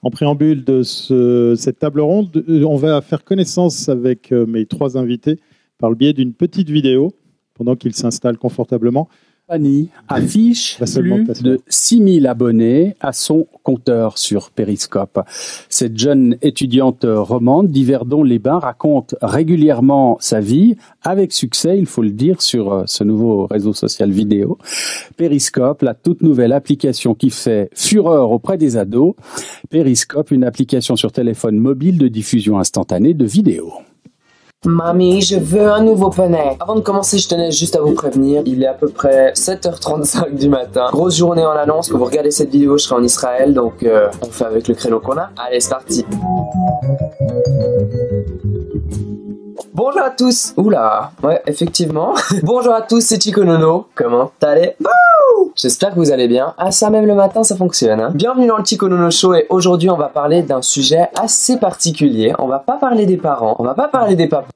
En préambule de cette table ronde, on va faire connaissance avec mes trois invités par le biais d'une petite vidéo, pendant qu'ils s'installent confortablement. Fanny affiche plus de 6000 abonnés à son compteur sur Periscope. Cette jeune étudiante romande d'Yverdon-les-Bains raconte régulièrement sa vie, avec succès, il faut le dire, sur ce nouveau réseau social vidéo. Periscope, la toute nouvelle application qui fait fureur auprès des ados. Periscope, une application sur téléphone mobile de diffusion instantanée de vidéos. Mamie, je veux un nouveau poney. Avant de commencer, je tenais juste à vous prévenir, il est à peu près 7h35 du matin. Grosse journée en annonce, quand vous regardez cette vidéo, je serai en Israël, donc on fait avec le créneau qu'on a. Allez, c'est parti. Bonjour à tous. Oula, ouais, effectivement. Bonjour à tous, c'est Chico Nono. Comment allez? J'espère que vous allez bien. Ah, ça même le matin, ça fonctionne. Hein. Bienvenue dans le Chico Nono Show et aujourd'hui, on va parler d'un sujet assez particulier. On va pas parler des parents, on va pas parler des papas.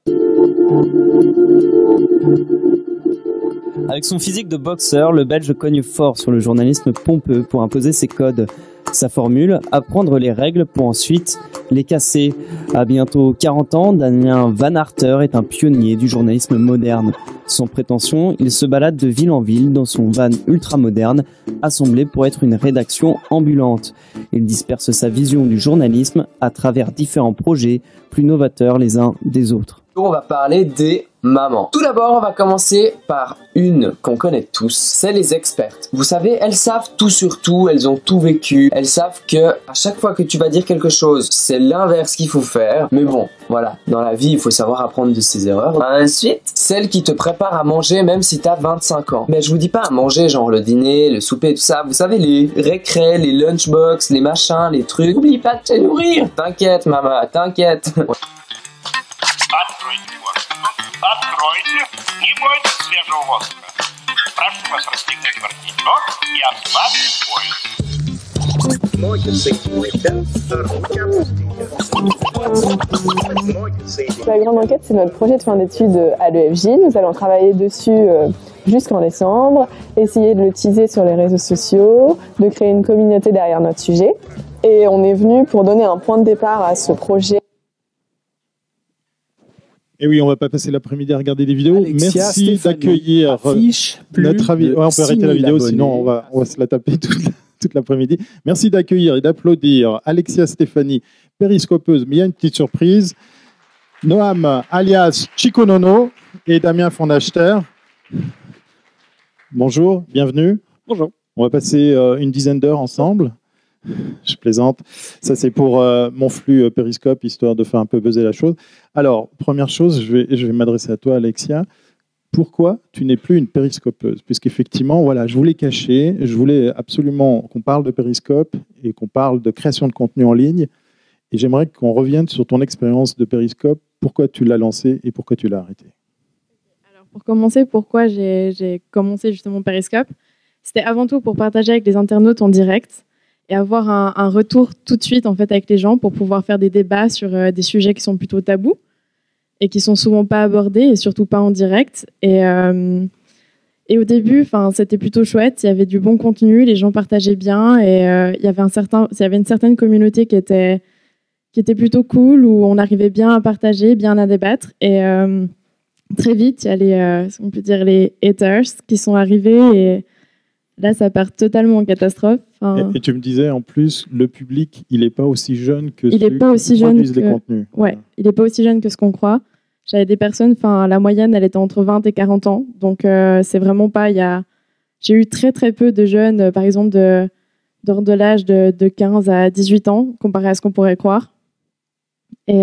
Avec son physique de boxeur, le Belge cogne fort sur le journalisme pompeux pour imposer ses codes. Sa formule, apprendre les règles pour ensuite les casser. À bientôt 40 ans, Damien Van Harter est un pionnier du journalisme moderne. Sans prétention, il se balade de ville en ville dans son van ultra-moderne, assemblé pour être une rédaction ambulante. Il disperse sa vision du journalisme à travers différents projets, plus novateurs les uns des autres. On va parler des mamans. Tout d'abord, on va commencer par une qu'on connaît tous, c'est les expertes. Vous savez, elles savent tout sur tout, elles ont tout vécu, elles savent que à chaque fois que tu vas dire quelque chose, c'est l'inverse qu'il faut faire. Mais bon, voilà, dans la vie, il faut savoir apprendre de ses erreurs. Ensuite, celle qui te prépare à manger même si t'as 25 ans. Mais je vous dis pas à manger genre le dîner, le souper, tout ça. Vous savez, les récrés, les lunchbox, les machins, les trucs. N'oublie pas de te nourrir. T'inquiète, maman, t'inquiète. Откройте форточку. Откройте. Не бойтесь свежего воздуха. Прошу вас расстегнуть воротничок и ослабить пояс. Ноги соедините, руки опустите. La grande enquête, c'est notre projet de fin d'études à l'EFJ. Nous allons travailler dessus jusqu'en décembre, essayer de le teaser sur les réseaux sociaux, de créer une communauté derrière notre sujet. Et on est venu pour donner un point de départ à ce projet. Et oui, on va pas passer l'après-midi à regarder des vidéos. Alexia Merci d'accueillir notre avis. Ouais, on peut arrêter la vidéo, abonnés. Sinon on va se la taper toute l'après-midi. Merci d'accueillir et d'applaudir Alexia Stéphanie, périscopeuse, mais il y a une petite surprise. Noam, alias Chico Nono, et Damien Van Harter. Bonjour, bienvenue. Bonjour. On va passer une dizaine d'heures ensemble. Je plaisante. Ça, c'est pour mon flux Périscope, histoire de faire un peu buzzer la chose. Alors, première chose, je vais m'adresser à toi, Alexia. Pourquoi tu n'es plus une périscopeuse? Puisqu'effectivement, voilà, je voulais cacher, je voulais absolument qu'on parle de Périscope et qu'on parle de création de contenu en ligne. Et j'aimerais qu'on revienne sur ton expérience de Périscope. Pourquoi tu l'as lancé et pourquoi tu l'as arrêté? Alors, pour commencer, pourquoi j'ai commencé justement Périscope? C'était avant tout pour partager avec les internautes en direct et avoir un retour tout de suite en fait avec les gens pour pouvoir faire des débats sur des sujets qui sont plutôt tabous et qui sont souvent pas abordés et surtout pas en direct. Et au début, c'était plutôt chouette. Il y avait du bon contenu, les gens partageaient bien et il y avait une certaine communauté qui était plutôt cool où on arrivait bien à partager, bien à débattre. Et très vite, il y a on peut dire les haters qui sont arrivés et là, ça part totalement en catastrophe. Et tu me disais, en plus, le public, il n'est pas aussi jeune que ceux qui produisent les contenus. Ouais, il n'est pas aussi jeune que ce qu'on croit. J'avais des personnes, la moyenne, elle était entre 20 et 40 ans. Donc, c'est vraiment pas... J'ai eu très, très peu de jeunes, par exemple, d'ordre de l'âge de 15 à 18 ans, comparé à ce qu'on pourrait croire. Et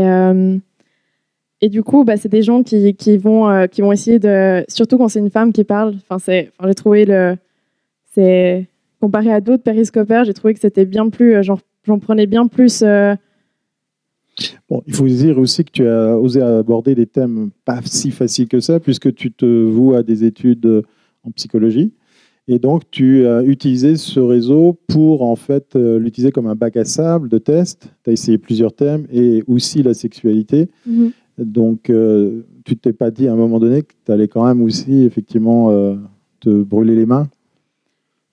du coup, c'est des gens qui vont essayer de... Surtout quand c'est une femme qui parle. J'ai trouvé c'est comparé à d'autres périscopeurs, j'ai trouvé que c'était bien plus, j'en prenais bien plus. Bon, il faut dire aussi que tu as osé aborder des thèmes pas si faciles que ça, puisque tu te voues à des études en psychologie, et donc tu as utilisé ce réseau pour en fait l'utiliser comme un bac à sable de test. Tu as essayé plusieurs thèmes et aussi la sexualité. Donc, tu t'es pas dit à un moment donné que tu allais quand même aussi, effectivement, te brûler les mains?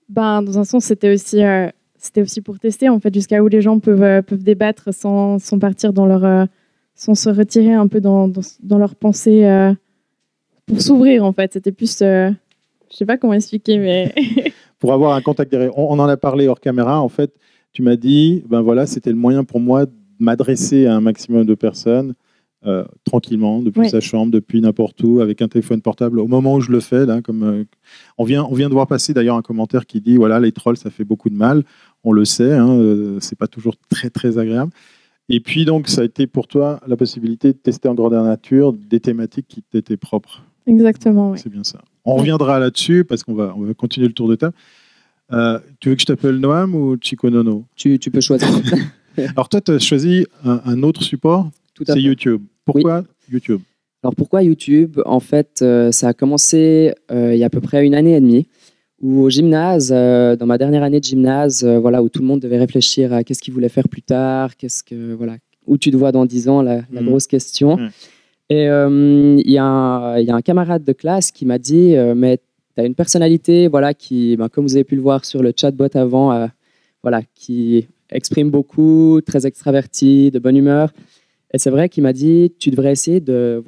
Dans un sens, c'était aussi pour tester, en fait, jusqu'à où les gens peuvent débattre sans partir dans sans se retirer un peu dans leur pensée pour s'ouvrir, en fait. C'était plus, je sais pas comment expliquer, mais... Pour avoir un contact derrière. On en a parlé hors caméra, en fait. Tu m'as dit, ben voilà, c'était le moyen pour moi de m'adresser à un maximum de personnes tranquillement, depuis sa chambre, depuis n'importe où, avec un téléphone portable. Au moment où je le fais, là, comme on vient de voir passer d'ailleurs un commentaire qui dit, voilà, les trolls, ça fait beaucoup de mal. On le sait, hein, c'est pas toujours très très agréable. Et puis donc, ça a été pour toi la possibilité de tester en grandeur nature des thématiques qui t'étaient propres. Exactement, oui. C'est bien ça. On reviendra là-dessus parce qu'on va continuer le tour de table. Tu veux que je t'appelle Noam ou Chico Nono? Tu peux choisir. Alors toi, tu as choisi un autre support, c'est YouTube. Pourquoi YouTube? Alors pourquoi YouTube? En fait, ça a commencé il y a à peu près 1 année et demie, où au gymnase, dans ma dernière année de gymnase, où tout le monde devait réfléchir à qu'est-ce qu'il voulait faire plus tard, où tu te vois dans 10 ans, la grosse question. Et il y a un camarade de classe qui m'a dit mais tu as une personnalité qui, comme vous avez pu le voir sur le chatbot avant, qui exprime beaucoup, très extraverti, de bonne humeur. Et c'est vrai qu'il m'a dit tu devrais essayer de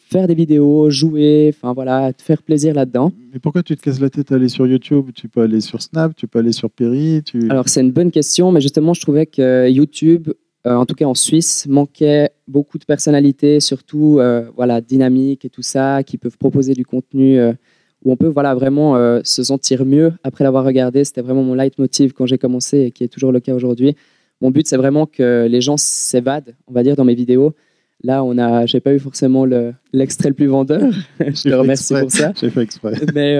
faire des vidéos, jouer, te faire plaisir là-dedans. Mais pourquoi tu te casses la tête à aller sur YouTube? Tu peux aller sur Snap, tu peux aller sur Perry. Alors c'est une bonne question, mais justement je trouvais que YouTube, en tout cas en Suisse, manquait beaucoup de personnalités, surtout dynamiques et tout ça, qui peuvent proposer du contenu où on peut vraiment se sentir mieux après l'avoir regardé. C'était vraiment mon leitmotiv quand j'ai commencé et qui est toujours le cas aujourd'hui. Mon but, c'est vraiment que les gens s'évadent, on va dire, dans mes vidéos. Là, j'ai pas eu forcément l'extrait le plus vendeur. Je te remercie pour ça. J'ai fait exprès. Mais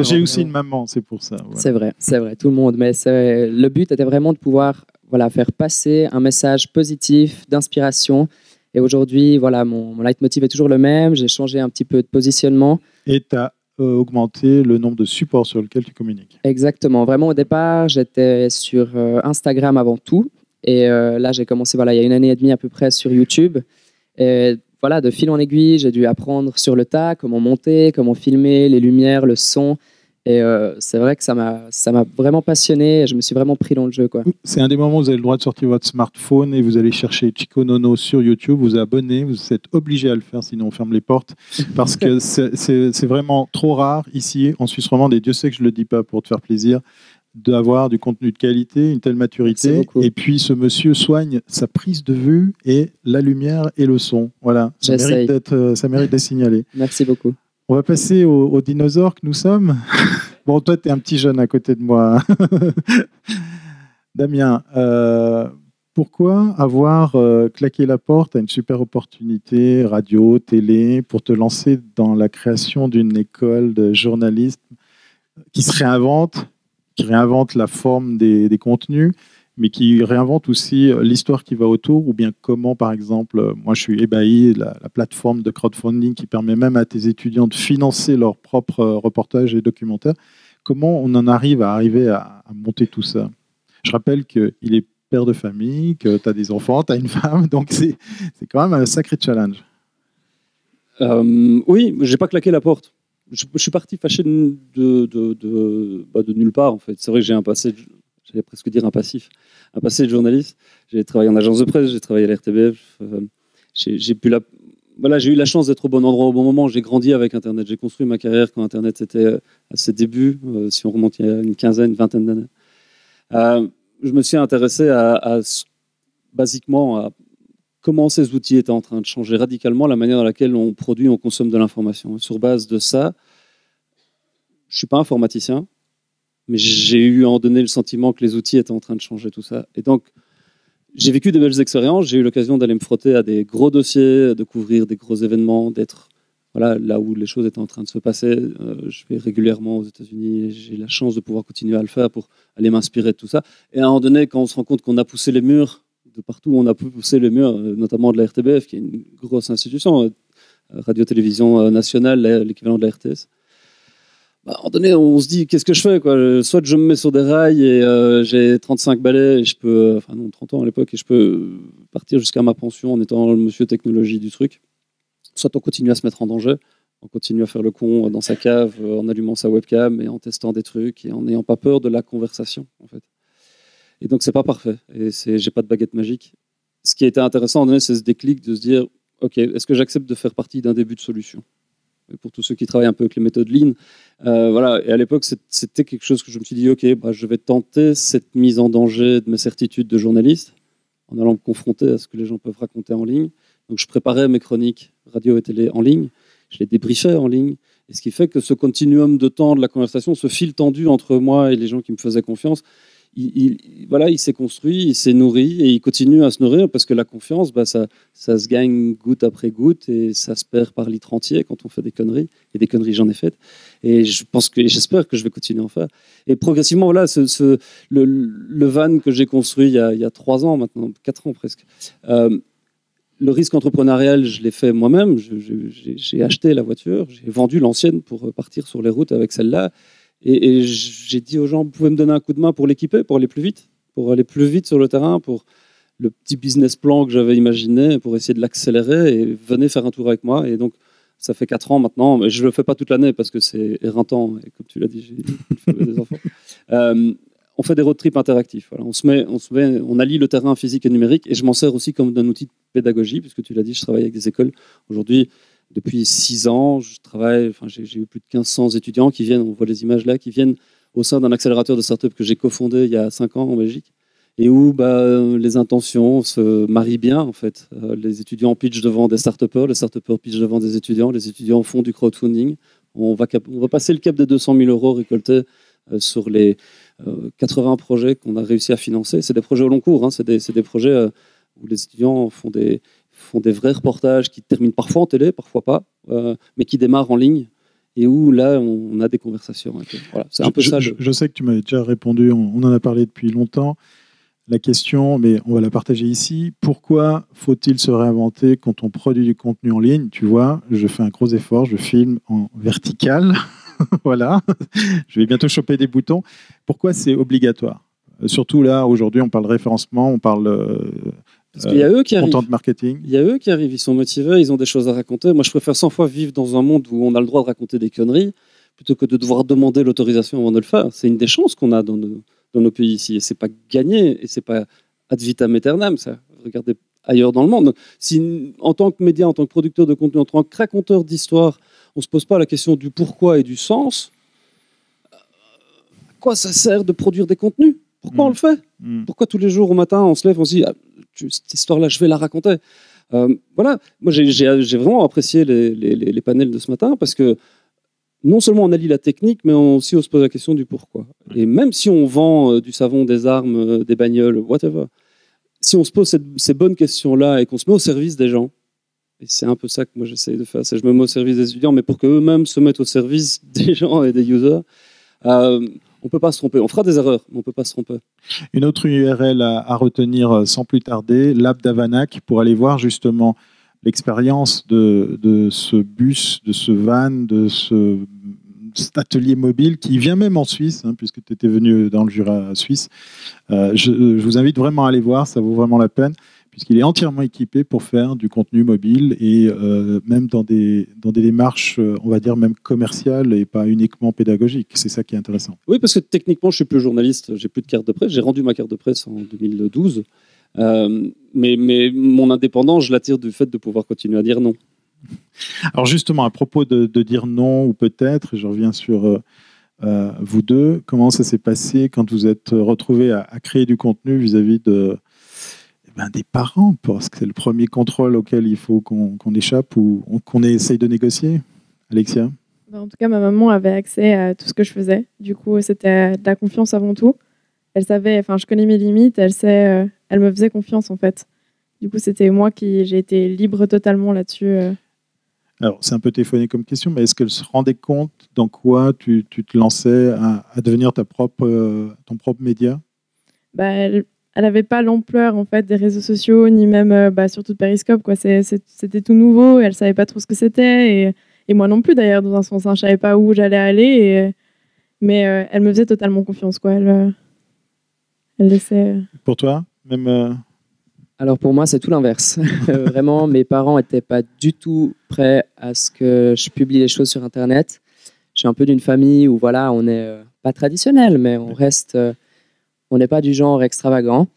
j'ai aussi une maman, c'est pour ça. Voilà. C'est vrai, tout le monde. Mais le but était vraiment de pouvoir faire passer un message positif, d'inspiration. Et aujourd'hui, mon leitmotiv est toujours le même. J'ai changé un petit peu de positionnement. Et tu as augmenté le nombre de supports sur lesquels tu communiques. Exactement. Vraiment, au départ, j'étais sur Instagram avant tout. Et là, j'ai commencé il y a 1 année et demie à peu près sur YouTube. Et de fil en aiguille, j'ai dû apprendre sur le tas comment monter, comment filmer, les lumières, le son. Et c'est vrai que ça m'a vraiment passionné et je me suis vraiment pris dans le jeu, quoi. C'est un des moments où vous avez le droit de sortir votre smartphone et vous allez chercher Chico Nono sur YouTube, vous abonnez, vous êtes obligé à le faire, sinon on ferme les portes. Parce que c'est vraiment trop rare ici, en Suisse romande, et Dieu sait que je ne le dis pas pour te faire plaisir, d'avoir du contenu de qualité, une telle maturité. Et puis ce monsieur soigne sa prise de vue et la lumière et le son. Voilà, ça mérite d'être signalé. Merci beaucoup. On va passer aux dinosaures que nous sommes. Bon, toi, tu es un petit jeune à côté de moi. Damien, pourquoi avoir claqué la porte à une super opportunité, radio, télé, pour te lancer dans la création d'une école de journalisme qui réinvente la forme des contenus, mais qui réinvente aussi l'histoire qui va autour, ou bien comment, par exemple, moi je suis ébahi, la plateforme de crowdfunding qui permet même à tes étudiants de financer leurs propres reportages et documentaires. Comment on en arrive à monter tout ça? Je rappelle qu'il est père de famille, que tu as des enfants, tu as une femme, donc c'est quand même un sacré challenge. Oui, j'ai pas claqué la porte. Je suis parti fâché de nulle part, en fait. C'est vrai que j'ai un passé, j'allais presque dire un passif, un passé de journaliste. J'ai travaillé en agence de presse, j'ai travaillé à la RTBF. J'ai eu la chance d'être au bon endroit au bon moment. J'ai grandi avec Internet. J'ai construit ma carrière quand Internet était à ses débuts, si on remonte il y a une vingtaine d'années. Je me suis intéressé basiquement à comment ces outils étaient en train de changer radicalement la manière dans laquelle on produit, on consomme de l'information. Sur base de ça, je ne suis pas informaticien, mais j'ai eu à en donner le sentiment que les outils étaient en train de changer tout ça. Et donc, j'ai vécu de belles expériences. J'ai eu l'occasion d'aller me frotter à des gros dossiers, de couvrir des gros événements, d'être là où les choses étaient en train de se passer. Je vais régulièrement aux États-Unis et j'ai la chance de pouvoir continuer à le faire pour aller m'inspirer de tout ça. Et à un moment donné, quand on se rend compte qu'on a poussé les murs, de partout on a poussé les murs, notamment de la RTBF, qui est une grosse institution, radio-télévision nationale, l'équivalent de la RTS. À un moment donné, on se dit, qu'est-ce que je fais, quoi? Soit je me mets sur des rails et j'ai 35 balais, et 30 ans à l'époque, et je peux partir jusqu'à ma pension en étant le monsieur technologie du truc. soit on continue à se mettre en danger, on continue à faire le con dans sa cave en allumant sa webcam et en testant des trucs et en n'ayant pas peur de la conversation, en fait. Et donc, c'est pas parfait. Et j'ai pas de baguette magique. Ce qui a été intéressant, c'est ce déclic de se dire, OK, est-ce que j'accepte de faire partie d'un début de solution? Et pour tous ceux qui travaillent un peu avec les méthodes Lean, voilà. Et à l'époque, c'était quelque chose que je me suis dit, OK, bah, je vais tenter cette mise en danger de mes certitudes de journaliste en allant me confronter à ce que les gens peuvent raconter en ligne. Donc, je préparais mes chroniques radio et télé en ligne. Je les débriefais en ligne. Et ce qui fait que ce continuum de temps de la conversation, ce fil tendu entre moi et les gens qui me faisaient confiance, voilà, il s'est construit, il s'est nourri et il continue à se nourrir parce que la confiance, bah, ça se gagne goutte après goutte et ça se perd par litre entier quand on fait des conneries. Et des conneries, j'en ai faites. Et j'espère que je vais continuer à en faire. Et progressivement, voilà, le van que j'ai construit il y a 3 ans maintenant, 4 ans presque. Le risque entrepreneurial, je l'ai fait moi-même. J'ai acheté la voiture, j'ai vendu l'ancienne pour partir sur les routes avec celle-là. Et j'ai dit aux gens, vous pouvez me donner un coup de main pour l'équiper, pour aller plus vite sur le terrain, pour le petit business plan que j'avais imaginé, pour essayer de l'accélérer et venez faire un tour avec moi. Et donc, ça fait 4 ans maintenant, mais je ne le fais pas toute l'année parce que c'est éreintant. Et comme tu l'as dit, j'ai des enfants. On fait des road trips interactifs. Voilà. On allie le terrain physique et numérique et je m'en sers aussi comme d'un outil de pédagogie, puisque tu l'as dit, je travaille avec des écoles. Aujourd'hui, depuis 6 ans, j'ai eu plus de 1500 étudiants qui viennent, on voit les images là, qui viennent au sein d'un accélérateur de start-up que j'ai cofondé il y a 5 ans en Belgique, et où les intentions se marient bien, en fait. Les étudiants pitchent devant des start-upers, les start-upers pitchent devant des étudiants, les étudiants font du crowdfunding. On va passer le cap des 200 000 euros récoltés sur les 80 projets qu'on a réussi à financer. C'est des projets au long cours, hein, c'est des projets où les étudiants font des vrais reportages qui terminent parfois en télé, parfois pas, mais qui démarrent en ligne et où là on a des conversations. Voilà, c'est un peu ça. Je sais que tu m'avais déjà répondu, on en a parlé depuis longtemps. La question, mais on va la partager ici. Pourquoi faut-il se réinventer quand on produit du contenu en ligne? Tu vois, je fais un gros effort, je filme en vertical. Voilà, je vais bientôt choper des boutons. Pourquoi c'est obligatoire? Surtout là, aujourd'hui, on parle référencement, on parle parce qu'il y a eux qui arrivent. Content marketing. Il y a eux qui arrivent, ils sont motivés, ils ont des choses à raconter. Moi, je préfère 100 fois vivre dans un monde où on a le droit de raconter des conneries plutôt que de devoir demander l'autorisation avant de le faire. C'est une des chances qu'on a dans nos pays ici. Et c'est pas gagné, et c'est pas ad vitam aeternam, ça. Regardez ailleurs dans le monde. Donc, si, en tant que média, en tant que producteur de contenu, en tant que raconteur d'histoire, on ne se pose pas la question du pourquoi et du sens, à quoi ça sert de produire des contenus? Pourquoi on le fait? Pourquoi tous les jours au matin, on se lève, on se dit cette histoire-là, je vais la raconter. Voilà, moi j'ai vraiment apprécié les panels de ce matin parce que non seulement on allie la technique, mais aussi on se pose la question du pourquoi. Et même si on vend du savon, des armes, des bagnoles, whatever, si on se pose ces bonnes questions-là et qu'on se met au service des gens, et c'est un peu ça que moi j'essaie de faire, c'est je me mets au service des étudiants, mais pour qu'eux-mêmes se mettent au service des gens et des users, on ne peut pas se tromper. On fera des erreurs, mais on ne peut pas se tromper. Une autre URL à retenir sans plus tarder, l'app d'Avanac, pour aller voir justement l'expérience de ce bus, de ce van, de cet atelier mobile qui vient même en Suisse, hein, puisque tu étais venu dans le Jura suisse. Je vous invite vraiment à aller voir, ça vaut vraiment la peine, puisqu'il est entièrement équipé pour faire du contenu mobile et même dans des démarches, on va dire même commerciales et pas uniquement pédagogiques. C'est ça qui est intéressant. Oui, parce que techniquement, je suis plus journaliste, j'ai plus de carte de presse. J'ai rendu ma carte de presse en 2012, mais mon indépendance, je la tire du fait de pouvoir continuer à dire non. Alors justement, à propos de dire non ou peut-être, je reviens sur vous deux. Comment ça s'est passé quand vous êtes retrouvés à créer du contenu vis-à-vis des parents, parce que c'est le premier contrôle auquel il faut qu'on échappe ou qu'on essaye de négocier. Alexia? En tout cas, ma maman avait accès à tout ce que je faisais. Du coup, c'était de la confiance avant tout. Elle savait, enfin, je connais mes limites, elle me faisait confiance en fait. Du coup, c'était moi j'ai été libre totalement là-dessus. Alors, c'est un peu téléphoné comme question, mais est-ce qu'elle se rendait compte dans quoi tu te lançais à devenir ton propre média? Elle n'avait pas l'ampleur en fait des réseaux sociaux, ni même surtout de Periscope, quoi. C'était tout nouveau, elle savait pas trop ce que c'était, et moi non plus d'ailleurs, dans un sens, hein. Je savais pas où j'allais aller, mais elle me faisait totalement confiance, quoi. Elle laissait. Pour toi, même Alors pour moi, c'est tout l'inverse. Vraiment, mes parents n'étaient pas du tout prêts à ce que je publie les choses sur Internet. Je suis un peu d'une famille où voilà, on n'est pas traditionnel, mais on n'est pas du genre extravagant.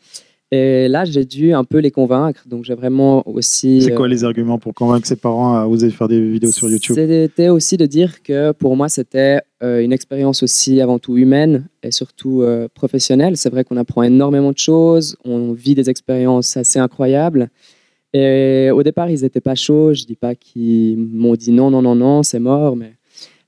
Et là, j'ai dû un peu les convaincre. Donc j'ai vraiment aussi... C'est quoi les arguments pour convaincre ses parents à oser faire des vidéos sur YouTube? C'était aussi de dire que pour moi, c'était une expérience aussi avant tout humaine et surtout professionnelle. C'est vrai qu'on apprend énormément de choses, on vit des expériences assez incroyables. Et au départ, ils n'étaient pas chauds. Je ne dis pas qu'ils m'ont dit non, non, non, non, c'est mort. Mais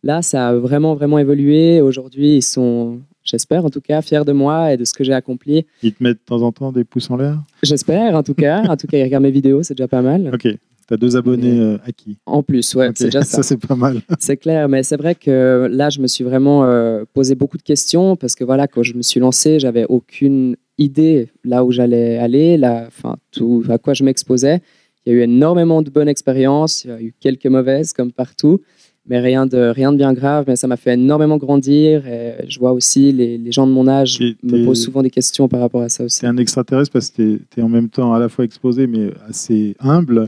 là, ça a vraiment, vraiment évolué. Aujourd'hui, ils sont, j'espère en tout cas, fiers de moi et de ce que j'ai accompli. Ils te mettent de temps en temps des pouces en l'air? J'espère en tout cas. En tout cas, ils regardent mes vidéos, c'est déjà pas mal. Ok. Tu as 2 abonnés acquis. En plus, ouais, Okay. c'est déjà ça. Ça, c'est pas mal. C'est clair, mais c'est vrai que là, je me suis vraiment posé beaucoup de questions parce que voilà, quand je me suis lancé, j'avais aucune idée là où j'allais aller, tout à quoi je m'exposais. Il y a eu énormément de bonnes expériences, il y a eu quelques mauvaises comme partout, mais rien de bien grave. Mais ça m'a fait énormément grandir et je vois aussi les gens de mon âge me posent souvent des questions par rapport à ça aussi. Tu es un extraterrestre parce que tu es en même temps à la fois exposé mais assez humble.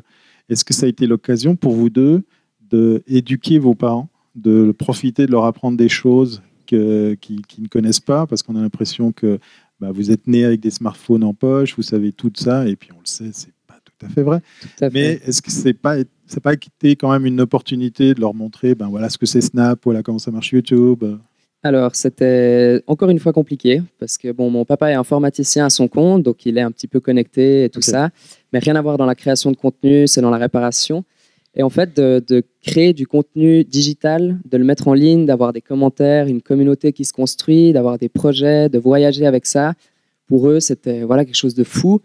Est-ce que ça a été l'occasion pour vous deux d'éduquer vos parents, de profiter de leur apprendre des choses qu'ils ne connaissent pas, parce qu'on a l'impression que vous êtes nés avec des smartphones en poche, vous savez tout de ça, et puis on le sait, c'est pas tout à fait vrai. Tout à fait. Mais est-ce que ça n'a pas été quand même une opportunité de leur montrer voilà ce que c'est Snap, voilà comment ça marche YouTube? Alors, c'était encore une fois compliqué parce que mon papa est informaticien à son compte, donc il est un petit peu connecté et tout ça, mais rien à voir dans la création de contenu, c'est dans la réparation. Et en fait, de créer du contenu digital, de le mettre en ligne, d'avoir des commentaires, une communauté qui se construit, d'avoir des projets, de voyager avec ça, pour eux, c'était quelque chose de fou.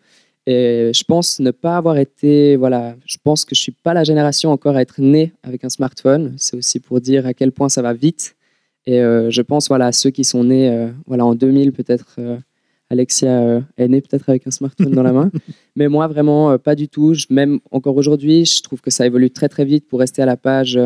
Et je pense ne pas avoir été, je pense que je suis pas la génération encore à être née avec un smartphone. C'est aussi pour dire à quel point ça va vite. Et je pense à ceux qui sont nés en 2000, peut-être Alexia est née peut-être avec un smartphone dans la main. Mais moi, vraiment, pas du tout. Même encore aujourd'hui, je trouve que ça évolue très très vite pour rester à la page.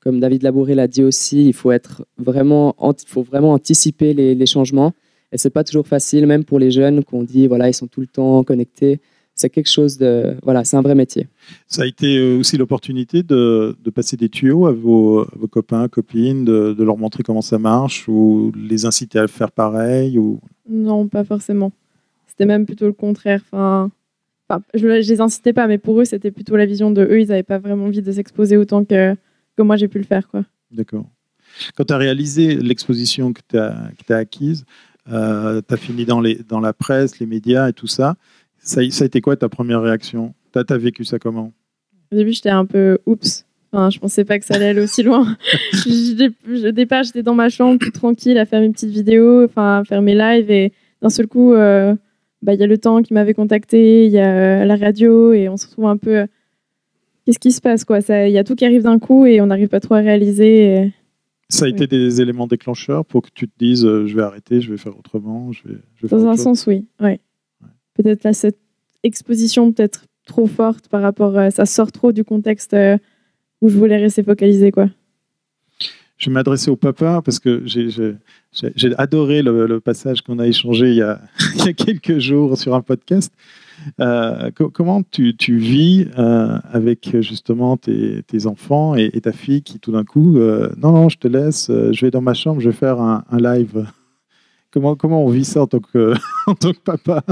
Comme David Labouré l'a dit aussi, il faut vraiment anticiper les changements. Et c'est pas toujours facile, même pour les jeunes qu'on dit ils sont tout le temps connectés. C'est quelque chose c'est un vrai métier. Ça a été aussi l'opportunité de passer des tuyaux à vos copains, copines, de leur montrer comment ça marche ou les inciter à faire pareil ou... Non, pas forcément. C'était même plutôt le contraire. Je les incitais pas, mais pour eux, c'était plutôt la vision de eux. Ils n'avaient pas vraiment envie de s'exposer autant que moi j'ai pu le faire, quoi. D'accord. Quand tu as réalisé l'exposition que tu as acquise, tu as fini dans la presse, les médias et tout ça. Ça a été quoi ta première réaction? T'as vécu ça comment? Au début, j'étais un peu oups. Je pensais pas que ça allait aller aussi loin. Au départ, j'étais dans ma chambre, toute tranquille, à faire mes petites vidéos, à faire mes lives. Et d'un seul coup, y a Le Temps qui m'avait contacté, il y a la radio, et on se retrouve un peu... Qu'est-ce qui se passe, quoi? Il y a tout qui arrive d'un coup et on n'arrive pas trop à réaliser. Ça a été des éléments déclencheurs pour que tu te dises je vais arrêter, je vais faire autrement, je vais faire dans un autre chose. sens, oui. Ouais. Peut-être là, cette exposition peut-être trop forte par rapport ça sort trop du contexte où je voulais rester focalisée, quoi. Je vais m'adresser au papa parce que j'ai adoré le passage qu'on a échangé il y a quelques jours sur un podcast. Comment tu vis avec justement tes enfants et ta fille qui tout d'un coup non, je te laisse, je vais dans ma chambre, je vais faire un live. Comment on vit ça en tant que papa?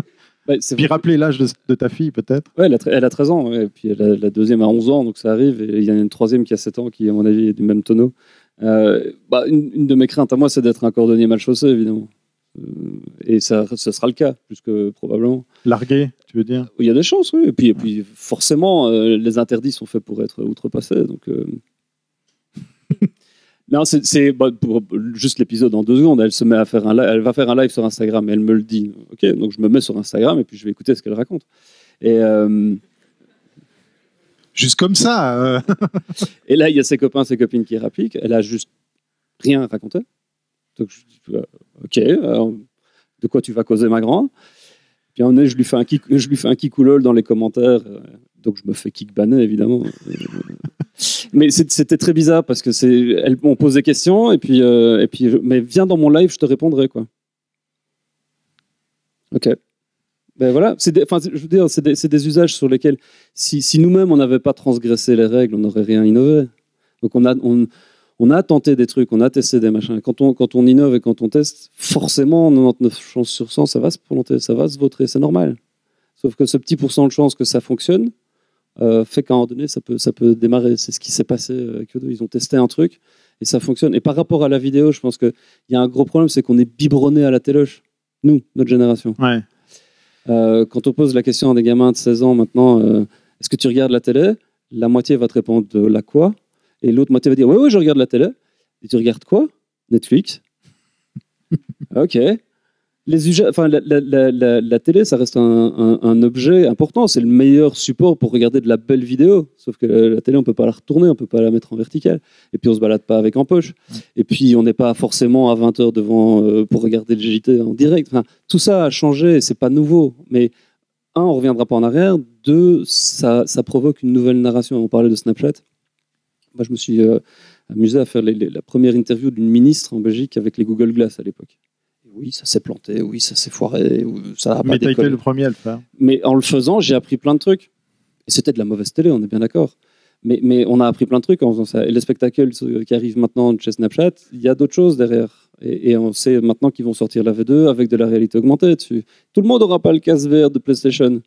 Puis rappeler l'âge de ta fille, peut-être. Ouais, elle a 13 ans, et puis la deuxième a 11 ans, donc ça arrive. Et il y en a une troisième qui a 7 ans, qui, à mon avis, est du même tonneau. Une de mes craintes à moi, c'est d'être un cordonnier mal chaussé, évidemment. Et ça sera le cas, plus que probablement. Largué, tu veux dire? Il y a des chances, oui. Et puis forcément, les interdits sont faits pour être outrepassés. Donc, non, c'est pour juste l'épisode en 2 secondes. Elle se met à faire elle va faire un live sur Instagram et elle me le dit. Ok, donc je me mets sur Instagram et puis je vais écouter ce qu'elle raconte. Et juste comme ça. Et là, il y a ses copains, ses copines qui rappliquent. Elle a juste rien raconté. Donc je dis ok, de quoi tu vas causer ma grande? Puis on est, je lui fais un kick ou lol dans les commentaires. Donc je me fais kick banner évidemment. Mais c'était très bizarre parce que on pose des questions et puis mais viens dans mon live, je te répondrai, quoi. Ok. Ben voilà, je veux dire, c'est des usages sur lesquels, si nous-mêmes on n'avait pas transgressé les règles, on n'aurait rien innové. Donc on a tenté des trucs, on a testé des machins. Quand on innove et quand on teste, forcément, 99 chances sur 100, ça va se planter, ça va se vautrer, c'est normal. Sauf que ce petit pourcent de chance que ça fonctionne fait qu'à un moment donné, ça peut démarrer. C'est ce qui s'est passé avec eux deux. Ils ont testé un truc et ça fonctionne. Et par rapport à la vidéo, je pense qu'il y a un gros problème, c'est qu'on est biberonné à la téloche. Nous, notre génération. Ouais. Quand on pose la question à des gamins de 16 ans maintenant, est-ce que tu regardes la télé? La moitié va te répondre de la quoi? Et l'autre moitié va dire oui, je regarde la télé. Et tu regardes quoi? Netflix. Ok. La télé, ça reste un objet important. C'est le meilleur support pour regarder de la belle vidéo. Sauf que la télé, on peut pas la retourner, on peut pas la mettre en verticale. Et puis on se balade pas avec en poche. Et puis on n'est pas forcément à 20h devant pour regarder le JT en direct. Enfin, tout ça a changé, c'est pas nouveau. Mais un, on reviendra pas en arrière. Deux, ça provoque une nouvelle narration. On parlait de Snapchat. Moi, je me suis amusé à faire la première interview d'une ministre en Belgique avec les Google Glass à l'époque. Oui, ça s'est planté, oui, ça s'est foiré, ça a pas Mais tu as été décollé. le premier à le faire. Mais en le faisant, j'ai appris plein de trucs. Et c'était de la mauvaise télé, on est bien d'accord. Mais on a appris plein de trucs en faisant ça. Et les spectacles qui arrivent maintenant chez Snapchat, il y a d'autres choses derrière. Et on sait maintenant qu'ils vont sortir la V2 avec de la réalité augmentée dessus. Tout le monde n'aura pas le casque VR de PlayStation.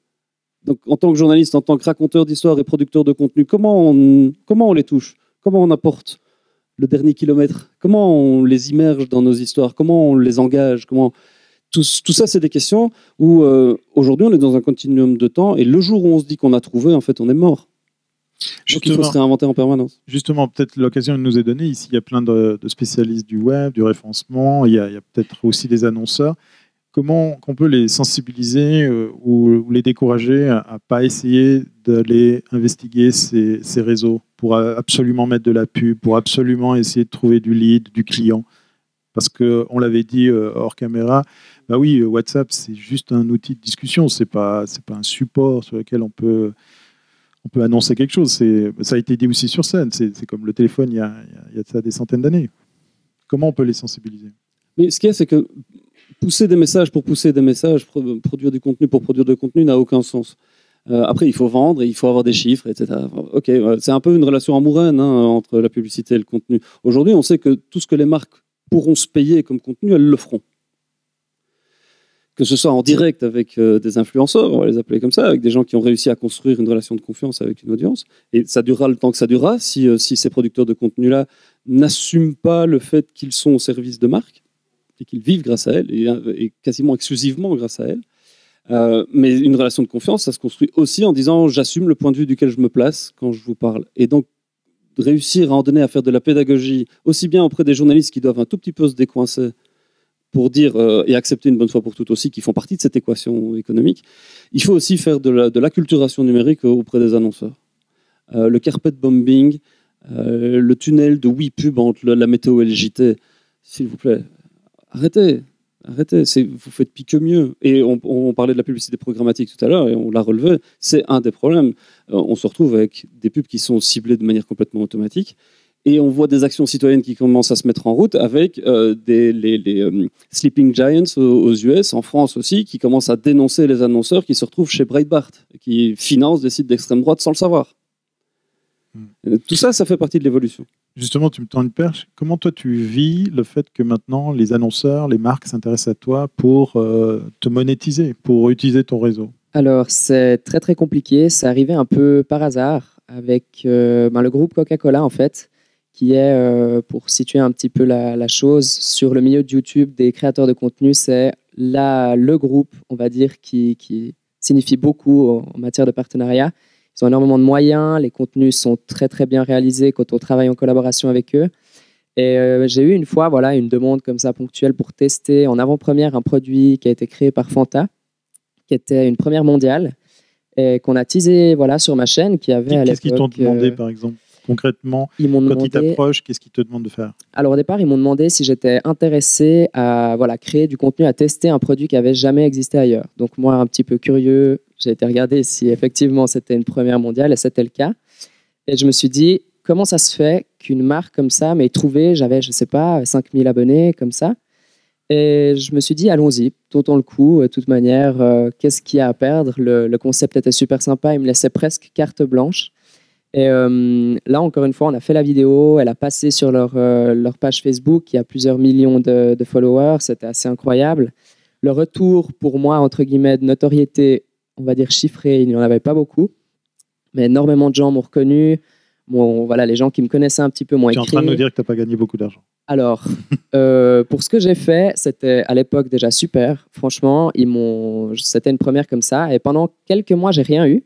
Donc, en tant que journaliste, en tant que raconteur d'histoire et producteur de contenu, comment on les touche? Comment on apporte le dernier kilomètre? Comment on les immerge dans nos histoires? Comment on les engage? Tout ça, c'est des questions où aujourd'hui, on est dans un continuum de temps et le jour où on se dit qu'on a trouvé, en fait, on est mort. Donc, il faut se réinventer en permanence. Justement, peut-être l'occasion nous est donnée. Ici, il y a plein de spécialistes du web, du référencement. Il y a peut-être aussi des annonceurs. Comment qu'on peut les sensibiliser ou les décourager à ne pas essayer d'aller investiguer ces réseaux pour absolument mettre de la pub, pour absolument essayer de trouver du lead, du client? Parce qu'on l'avait dit hors caméra, bah oui, WhatsApp, c'est juste un outil de discussion, c'est pas un support sur lequel on peut annoncer quelque chose. Ça a été dit aussi sur scène, c'est comme le téléphone il y a de ça des centaines d'années. Comment on peut les sensibiliser? Mais ce qu'il y a, c'est que pousser des messages pour pousser des messages, produire du contenu pour produire du contenu n'a aucun sens. Après, il faut vendre, et il faut avoir des chiffres, etc. Ok, c'est un peu une relation amoureuse entre la publicité et le contenu. Aujourd'hui, on sait que tout ce que les marques pourront se payer comme contenu, elles le feront. Que ce soit en direct avec des influenceurs, on va les appeler comme ça, avec des gens qui ont réussi à construire une relation de confiance avec une audience. Et ça durera le temps que ça durera si ces producteurs de contenu-là n'assument pas le fait qu'ils sont au service de marques et qu'ils vivent grâce à elles et quasiment exclusivement grâce à elles. Mais une relation de confiance, ça se construit aussi en disant j'assume le point de vue duquel je me place quand je vous parle. Et donc, réussir à en donner à faire de la pédagogie, aussi bien auprès des journalistes qui doivent un tout petit peu se décoincer pour dire et accepter une bonne fois pour toutes aussi qu'ils font partie de cette équation économique, il faut aussi faire de l'acculturation numérique auprès des annonceurs. Le carpet bombing, le tunnel de WePub entre la météo et le JT, s'il vous plaît, arrêtez. Vous faites pis que mieux. Et on parlait de la publicité programmatique tout à l'heure et on l'a relevé. C'est un des problèmes. On se retrouve avec des pubs qui sont ciblées de manière complètement automatique et on voit des actions citoyennes qui commencent à se mettre en route avec les Sleeping Giants aux US, en France aussi, qui commencent à dénoncer les annonceurs qui se retrouvent chez Breitbart, qui financent des sites d'extrême droite sans le savoir. Tout ça, ça fait partie de l'évolution. Justement, tu me tends une perche. Comment toi tu vis le fait que maintenant les annonceurs, les marques s'intéressent à toi pour te monétiser, pour utiliser ton réseau? Alors, c'est très très compliqué. C'est arrivé un peu par hasard avec le groupe Coca-Cola en fait, qui est, pour situer un petit peu la chose, sur le milieu de YouTube des créateurs de contenu, c'est le groupe, on va dire, qui signifie beaucoup en matière de partenariat. Ils ont énormément de moyens, les contenus sont très très bien réalisés quand on travaille en collaboration avec eux. Et j'ai eu une fois une demande comme ça ponctuelle pour tester en avant-première un produit qui a été créé par Fanta, qui était une première mondiale, et qu'on a teasé sur ma chaîne, qui avait à l'époque... Qu'est-ce qu'ils t'ont demandé par exemple? Concrètement, quand ils t'approchent, qu'est-ce qu'ils te demandent de faire? Alors au départ, ils m'ont demandé si j'étais intéressé à créer du contenu, à tester un produit qui n'avait jamais existé ailleurs. Donc moi, un petit peu curieux, j'ai été regarder si effectivement c'était une première mondiale, et c'était le cas. Et je me suis dit, comment ça se fait qu'une marque comme ça m'ait trouvé, j'avais, je ne sais pas, 5000 abonnés comme ça. Et je me suis dit, allons-y, tentons le coup. De toute manière, qu'est-ce qu'il y a à perdre? Le concept était super sympa, il me laissait presque carte blanche. Et là, encore une fois, on a fait la vidéo, elle a passé sur leur page Facebook, il y a plusieurs millions de followers, c'était assez incroyable. Le retour, pour moi, entre guillemets, de notoriété, on va dire chiffré, il n'y en avait pas beaucoup, mais énormément de gens m'ont reconnu. Bon, voilà, les gens qui me connaissaient un petit peu m'ont écrit. Tu es en train de nous dire que tu n'as pas gagné beaucoup d'argent. Alors, pour ce que j'ai fait, c'était à l'époque déjà super. Franchement, c'était une première comme ça. Et pendant quelques mois, j'ai rien eu.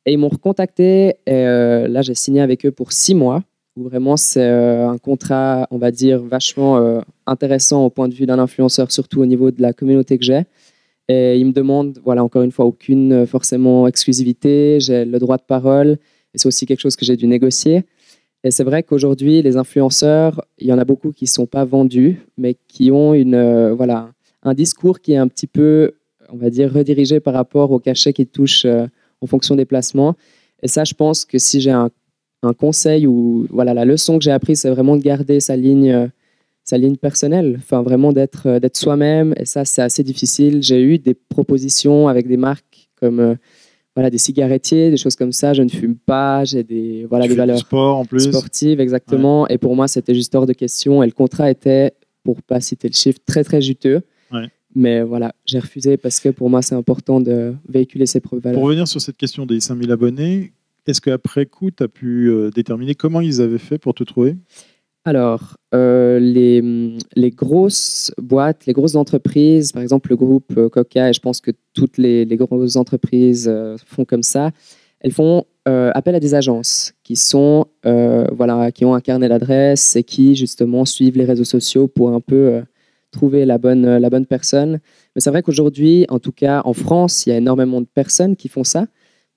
Et ils m'ont recontacté. Et là, j'ai signé avec eux pour 6 mois. Où vraiment, c'est un contrat, on va dire, vachement intéressant au point de vue d'un influenceur, surtout au niveau de la communauté que j'ai. Et ils me demandent, voilà, encore une fois, aucune forcément exclusivité. J'ai le droit de parole. Et c'est aussi quelque chose que j'ai dû négocier. Et c'est vrai qu'aujourd'hui, les influenceurs, il y en a beaucoup qui ne sont pas vendus, mais qui ont voilà, un discours qui est un petit peu, on va dire, redirigé par rapport au cachet qu'ils touchent en fonction des placements. Et ça, je pense que si j'ai un conseil ou voilà, la leçon que j'ai apprise, c'est vraiment de garder sa ligne personnelle, enfin vraiment d'être soi-même. Et ça, c'est assez difficile. J'ai eu des propositions avec des marques comme voilà, des cigarettiers, des choses comme ça. Je ne fume pas, j'ai des valeurs sportives, exactement. Ouais. Et pour moi, c'était juste hors de question. Et le contrat était, pour ne pas citer le chiffre, très, très juteux. Ouais. Mais voilà, j'ai refusé parce que pour moi, c'est important de véhiculer ces valeurs. Pour revenir sur cette question des 5000 abonnés, est-ce qu'après coup, tu as pu déterminer comment ils avaient fait pour te trouver? Alors, les grosses boîtes, les grosses entreprises, par exemple le groupe Coca, et je pense que toutes les grosses entreprises font comme ça, elles font appel à des agences qui sont, voilà, qui ont un carnet d'adresses et qui justement suivent les réseaux sociaux pour un peu trouver la bonne personne. Mais c'est vrai qu'aujourd'hui, en tout cas en France, il y a énormément de personnes qui font ça.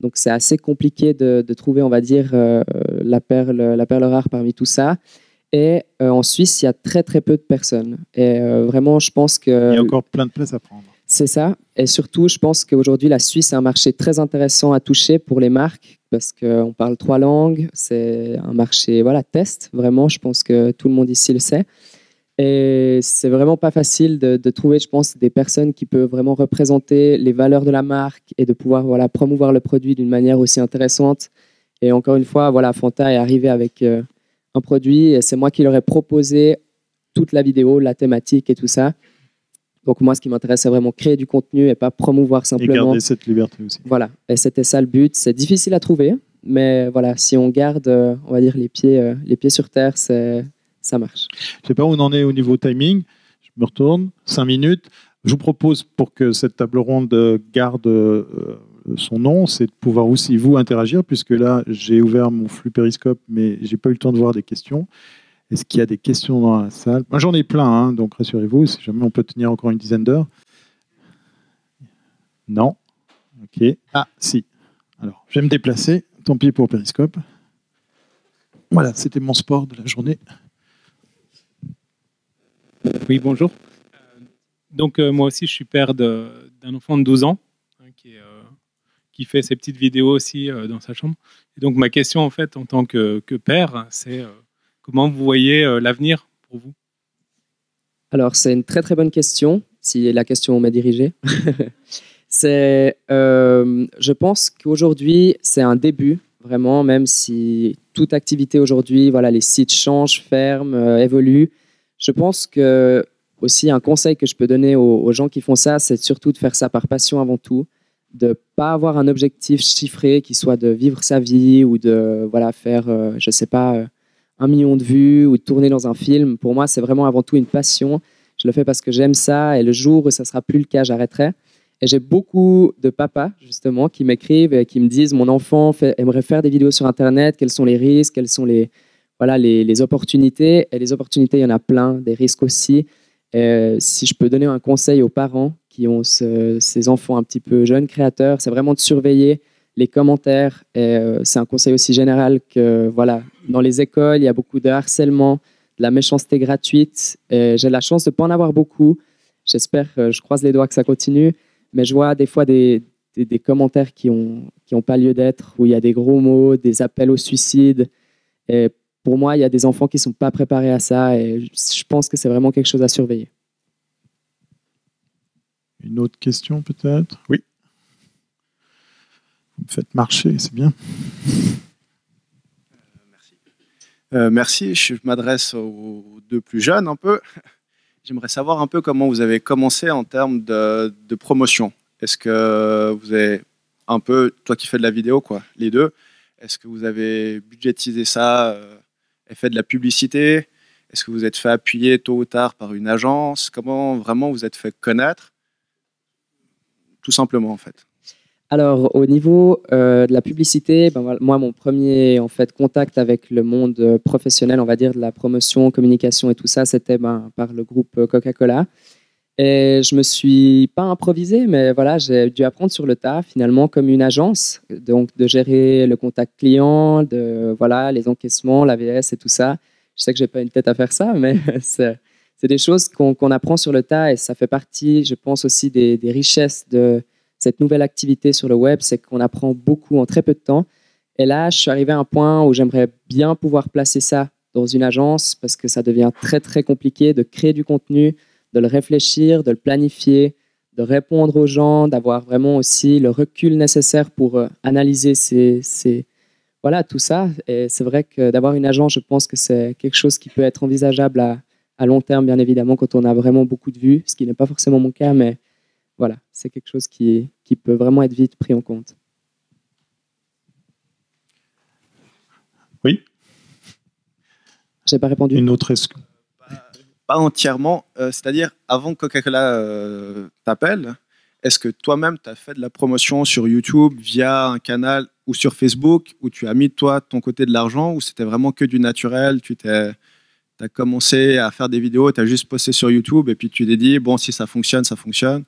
Donc c'est assez compliqué de trouver, on va dire, la perle rare parmi tout ça. Et en Suisse, il y a très très peu de personnes. Et vraiment, je pense que... Il y a encore plein de place à prendre. C'est ça. Et surtout, je pense qu'aujourd'hui, la Suisse est un marché très intéressant à toucher pour les marques parce qu'on parle 3 langues. C'est un marché, voilà, test. Vraiment, je pense que tout le monde ici le sait. Et c'est vraiment pas facile de trouver, je pense, des personnes qui peuvent vraiment représenter les valeurs de la marque et de pouvoir, voilà, promouvoir le produit d'une manière aussi intéressante. Et encore une fois, voilà, Fanta est arrivé avec... un produit, et c'est moi qui leur ai proposé toute la vidéo, la thématique et tout ça. Donc moi, ce qui m'intéresse, c'est vraiment créer du contenu et pas promouvoir simplement. Et garder cette liberté aussi. Voilà, et c'était ça le but. C'est difficile à trouver, mais voilà, si on garde, on va dire, les pieds sur terre, ça marche. Je ne sais pas où on en est au niveau timing. Je me retourne, 5 minutes. Je vous propose, pour que cette table ronde garde son nom, c'est de pouvoir aussi vous interagir, puisque là, j'ai ouvert mon flux Périscope, mais je n'ai pas eu le temps de voir des questions. Est-ce qu'il y a des questions dans la salle? Moi, j'en ai plein, hein, donc rassurez-vous, si jamais on peut tenir encore une dizaine d'heures. Non? Ok. Ah, si. Alors, je vais me déplacer. Tant pis pour Périscope. Voilà, c'était mon sport de la journée. Oui, bonjour. Donc, moi aussi, je suis père d'un enfant de 12 ans qui fait ses petites vidéos aussi dans sa chambre. Et donc, ma question, en fait, en tant que père, c'est comment vous voyez l'avenir pour vous? Alors, c'est une très, très bonne question, si la question m'est dirigée. Je pense qu'aujourd'hui, c'est un début, vraiment, même si toute activité aujourd'hui, voilà, les sites changent, ferment, évoluent. Je pense que aussi un conseil que je peux donner aux gens qui font ça, c'est surtout de faire ça par passion avant tout, de ne pas avoir un objectif chiffré qui soit de vivre sa vie ou de voilà, faire, je ne sais pas, 1 million de vues ou de tourner dans un film. Pour moi, c'est vraiment avant tout une passion. Je le fais parce que j'aime ça et le jour où ça ne sera plus le cas, j'arrêterai. Et j'ai beaucoup de papas, justement, qui m'écrivent et qui me disent « Mon enfant aimerait faire des vidéos sur Internet, quels sont les risques, quelles sont les opportunités ?» Et les opportunités, il y en a plein, des risques aussi. Et si je peux donner un conseil aux parents qui ont ces enfants un petit peu jeunes créateurs, c'est vraiment de surveiller les commentaires. Et c'est un conseil aussi général que voilà, dans les écoles, il y a beaucoup de harcèlement, de la méchanceté gratuite. Et j'ai la chance de ne pas en avoir beaucoup. J'espère, je croise les doigts que ça continue. Mais je vois des fois des commentaires qui ont pas lieu d'être, où il y a des gros mots, des appels au suicide. Et pour moi, il y a des enfants qui ne sont pas préparés à ça et je pense que c'est vraiment quelque chose à surveiller. Une autre question peut-être? Oui. Vous me faites marcher, c'est bien. Merci, je m'adresse aux deux plus jeunes un peu. J'aimerais savoir un peu comment vous avez commencé en termes de promotion. Est-ce que vous avez un peu, toi qui fais de la vidéo, quoi, les deux, est-ce que vous avez budgétisé ça et fait de la publicité? Est-ce que vous êtes fait appuyer tôt ou tard par une agence? Comment vraiment vous êtes fait connaître? Tout simplement, en fait. Alors, au niveau de la publicité, ben, moi, mon premier en fait, contact avec le monde professionnel, on va dire, de la promotion, communication et tout ça, c'était par le groupe Coca-Cola. Et je me suis pas improvisé, mais voilà, j'ai dû apprendre sur le tas, finalement, comme une agence, donc de gérer le contact client, voilà, les encaissements, l'AVS et tout ça. Je sais que j'ai pas une tête à faire ça, mais c'est des choses qu'on apprend sur le tas et ça fait partie, je pense, aussi des richesses de cette nouvelle activité sur le web, c'est qu'on apprend beaucoup en très peu de temps. Et là, je suis arrivé à un point où j'aimerais bien pouvoir placer ça dans une agence parce que ça devient très, très compliqué de créer du contenu, de le réfléchir, de le planifier, de répondre aux gens, d'avoir vraiment aussi le recul nécessaire pour analyser voilà, tout ça. Et c'est vrai que d'avoir une agence, je pense que c'est quelque chose qui peut être envisageable à long terme, bien évidemment, quand on a vraiment beaucoup de vues, ce qui n'est pas forcément mon cas, mais voilà, c'est quelque chose qui peut vraiment être vite pris en compte. Oui. J'ai pas répondu. Une autre Pas entièrement. C'est-à-dire, avant que Coca-Cola t'appelle, est-ce que toi-même, tu as fait de la promotion sur YouTube via un canal ou sur Facebook où tu as mis, toi, de ton côté de l'argent ou c'était vraiment que du naturel? Tu as commencé à faire des vidéos, tu as juste posté sur YouTube et puis tu t'es dit, bon, si ça fonctionne, ça fonctionne.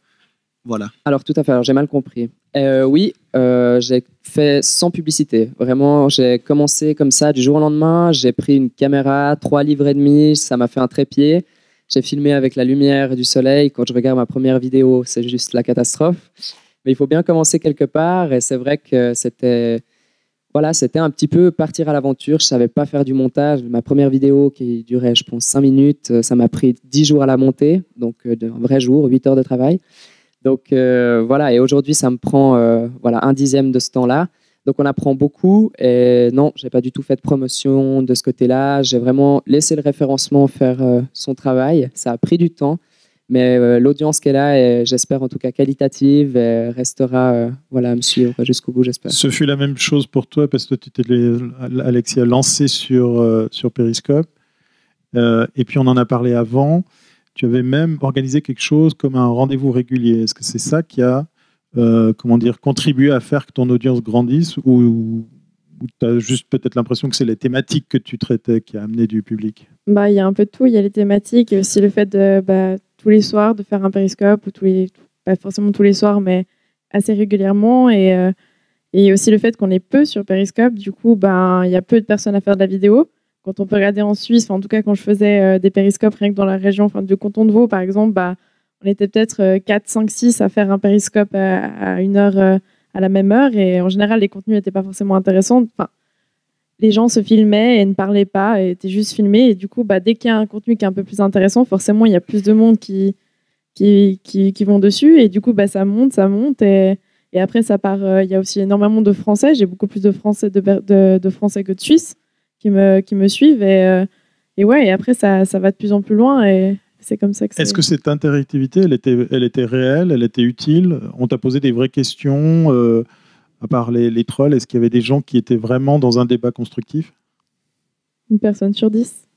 Voilà. Alors, tout à fait. Alors, j'ai mal compris. Oui, j'ai fait sans publicité. Vraiment, j'ai commencé comme ça du jour au lendemain. J'ai pris une caméra, 3,5 livres. Ça m'a fait un trépied. J'ai filmé avec la lumière du soleil. Quand je regarde ma première vidéo, c'est juste la catastrophe. Mais il faut bien commencer quelque part. Et c'est vrai que c'était un petit peu partir à l'aventure. Je ne savais pas faire du montage. Ma première vidéo qui durait, je pense, 5 minutes, ça m'a pris 10 jours à la monter. Donc, un vrai jour, 8 heures de travail. Donc voilà, et aujourd'hui, ça me prend 1/10 de ce temps-là. Donc on apprend beaucoup. Et non, je n'ai pas du tout fait de promotion de ce côté-là. J'ai vraiment laissé le référencement faire son travail. Ça a pris du temps, mais l'audience qu'elle a est, j'espère en tout cas qualitative, et restera à me suivre jusqu'au bout, j'espère. Ce fut la même chose pour toi parce que tu t'es, Alexia, lancé sur Periscope. Et puis on en a parlé avant. Tu avais même organisé quelque chose comme un rendez-vous régulier. Est-ce que c'est ça qui a contribué à faire que ton audience grandisse ou tu as juste peut-être l'impression que c'est les thématiques que tu traitais qui a amené du public? Il y a un peu de tout. Il y a les thématiques et aussi le fait de tous les soirs de faire un périscope, ou pas forcément tous les soirs, mais assez régulièrement. Et aussi le fait qu'on est peu sur Periscope. Du coup, il y a peu de personnes à faire de la vidéo. Quand on peut regarder en Suisse, en tout cas quand je faisais des périscopes rien que dans la région du canton de Vaud, par exemple, on était peut-être 4, 5, 6 à faire un périscope à une heure, à la même heure. Et en général, les contenus n'étaient pas forcément intéressants. Les gens se filmaient et ne parlaient pas, et étaient juste filmés. Et du coup, dès qu'il y a un contenu qui est un peu plus intéressant, forcément, il y a plus de monde qui vont dessus. Et du coup, ça monte. Et après, ça part. Il y a aussi énormément de Français. J'ai beaucoup plus de Français, de Français que de Suisses qui me suivent. Et après, ça va de plus en plus loin. Et c'est comme ça que Est-ce que cette interactivité, elle était réelle, elle était utile? On t'a posé des vraies questions, à part les trolls. Est-ce qu'il y avait des gens qui étaient vraiment dans un débat constructif? Une personne sur 10.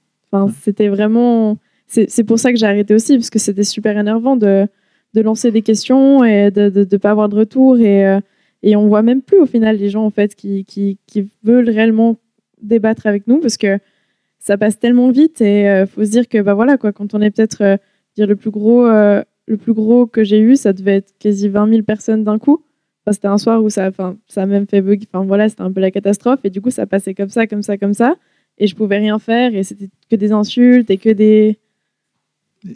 C'était vraiment... C'est pour ça que j'ai arrêté aussi, parce que c'était super énervant de lancer des questions et de ne pas avoir de retour. Et on voit même plus, au final, les gens en fait, qui veulent réellement débattre avec nous, parce que ça passe tellement vite. Et faut se dire que quand on est peut-être le plus gros que j'ai eu, ça devait être quasi 20 000 personnes d'un coup. C'était un soir où ça a même fait bug. C'était un peu la catastrophe. Et du coup, ça passait comme ça. Et je pouvais rien faire. Et c'était que des insultes et que des...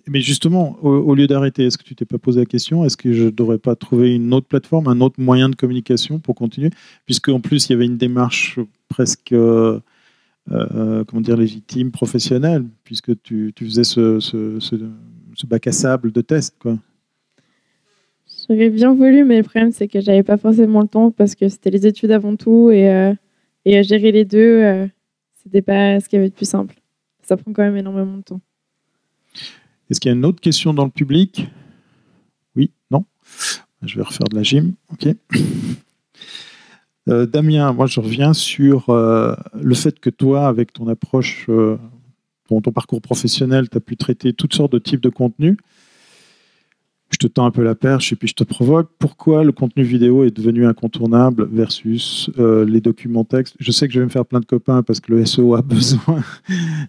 Mais justement, au lieu d'arrêter, est-ce que tu t'es pas posé la question, est-ce que je ne devrais pas trouver une autre plateforme, un autre moyen de communication pour continuer? Puisqu'en plus, il y avait une démarche presque légitime, professionnelle, puisque tu faisais ce bac à sable de test, quoi. J'aurais bien voulu, mais le problème, c'est que j'avais pas forcément le temps parce que c'était les études avant tout et gérer les deux, c'était pas ce qu'il y avait de plus simple. Ça prend quand même énormément de temps. Est-ce qu'il y a une autre question dans le public? Oui? Non? Je vais refaire de la gym. Ok. Damien, moi je reviens sur le fait que toi, avec ton approche, ton parcours professionnel, tu as pu traiter toutes sortes de types de contenus. Je te tends un peu la perche et puis je te provoque. Pourquoi le contenu vidéo est devenu incontournable versus les documents textes? Je sais que je vais me faire plein de copains parce que le SEO a besoin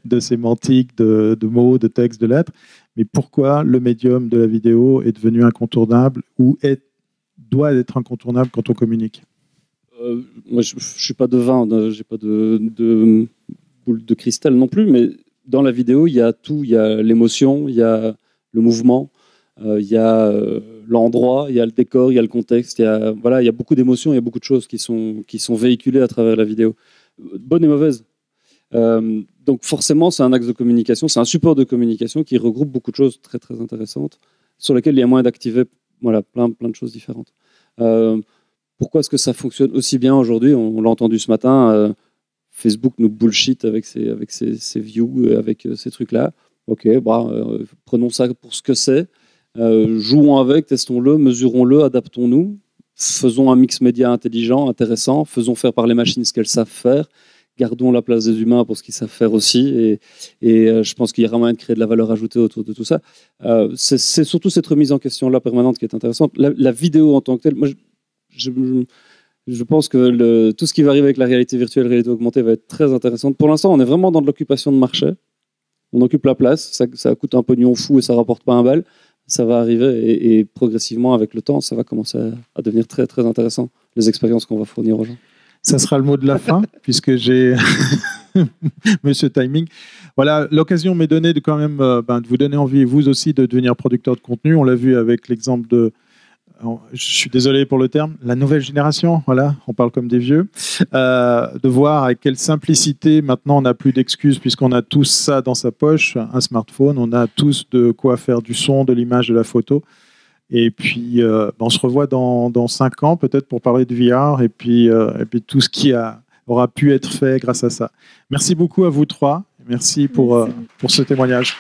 de sémantique, de mots, de textes, de lettres. Mais pourquoi le médium de la vidéo est devenu incontournable ou doit être incontournable quand on communique? Moi, je ne suis pas devin, je n'ai pas de boule de cristal non plus, mais dans la vidéo, il y a tout. Il y a l'émotion, il y a le mouvement. Il y a l'endroit, il y a le décor, il y a le contexte, il y a beaucoup d'émotions, il y a beaucoup de choses qui sont véhiculées à travers la vidéo, bonne et mauvaise. Donc forcément, c'est un axe de communication, c'est un support de communication qui regroupe beaucoup de choses très très intéressantes, sur lesquelles il y a moyen d'activer plein de choses différentes. Pourquoi est-ce que ça fonctionne aussi bien aujourd'hui? On l'a entendu ce matin, Facebook nous bullshit avec ses views, avec ces trucs-là. Ok, prenons ça pour ce que c'est. Jouons avec, testons-le, mesurons-le, adaptons-nous, faisons un mix média intelligent, intéressant, faisons faire par les machines ce qu'elles savent faire, gardons la place des humains pour ce qu'ils savent faire aussi, et je pense qu'il y aura moyen de créer de la valeur ajoutée autour de tout ça. C'est surtout cette remise en question-là permanente qui est intéressante. La vidéo en tant que telle, moi je pense que tout ce qui va arriver avec la réalité virtuelle, réalité augmentée va être très intéressant. Pour l'instant, on est vraiment dans de l'occupation de marché. On occupe la place, ça coûte un pognon fou et ça rapporte pas un bal. Ça va arriver et progressivement, avec le temps, ça va commencer à devenir très, très intéressant, les expériences qu'on va fournir aux gens. Ça sera le mot de la fin, puisque j'ai Monsieur Timing. Voilà, l'occasion m'est donnée de quand même de vous donner envie, vous aussi, de devenir producteur de contenu. On l'a vu avec l'exemple de... Je suis désolé pour le terme, la nouvelle génération, voilà, on parle comme des vieux, de voir avec quelle simplicité maintenant on n'a plus d'excuses puisqu'on a tous ça dans sa poche, un smartphone, on a tous de quoi faire du son, de l'image, de la photo. Et puis on se revoit dans 5 ans peut-être pour parler de VR et puis tout ce qui aura pu être fait grâce à ça. Merci beaucoup à vous trois, merci pour ce témoignage.